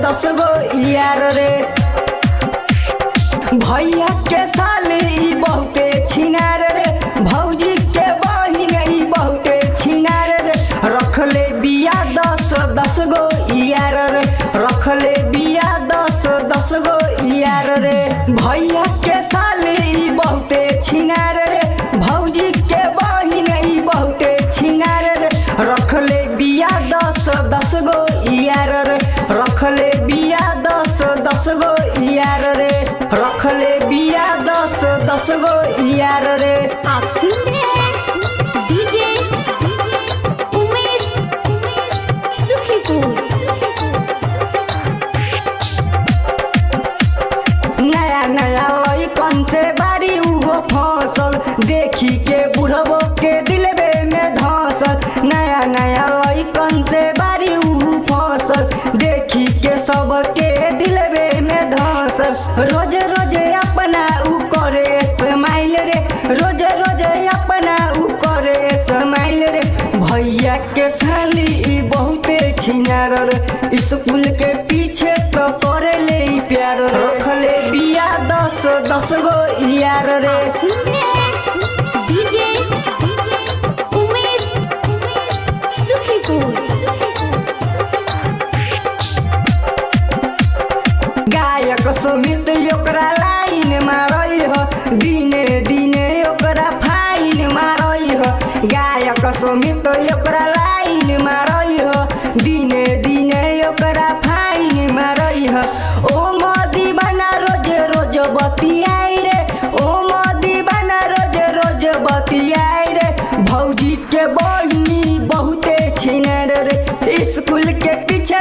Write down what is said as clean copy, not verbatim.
10 गो यार रे। भैया के साली बहुते छिनार रे, भौजी के बहिन बहुते छिनार रे। रखले बिया 10 गो यार रे, रखले बिया 10 गो यार रे। भैया के साली बहुते छिनार रे, भौजी के बहिन बहुते छिनार रे। रखले बिया 10 गो यार रे, रखले बिया 10 गो यार रे, रखले बिया 10 गो यार रे। आप सुन रहे हैं डीजे उमेश सुखीपुर। नया नया लइकन से बारी उहो फसल, देखी के बुढ़बो के दिलबे में धसल। नया नया लइकन से बारी उहो फसल, देखी के सबके दिलबे में धसल। रोज रोज अपना उ करे स्माइल रे, रोज रोज अपना उ करे स्माइल रे। भैया के साली बहुते छिनार रे, स्कूल के पीछे तो करे ले प्यार। रखले बिया 10 गो यार रे। सुन रहे हैं डीजे उमेश सुखीपुर। गायक सुमित ओकरा लाइन मारई हो, दिने दिने ओकरा फाइन मारई हो। गायक सुमित ओकरा लाइन मारई हो, दिने दिने ओकरा फाइन मारई हो। ओ मोदी बना रोज रोज बतियाई रे, ओ मोदी बना रोज रोज बतियाई रे। भौजी के बहिनी बहुते छिनार रे, स्कूल के पीछे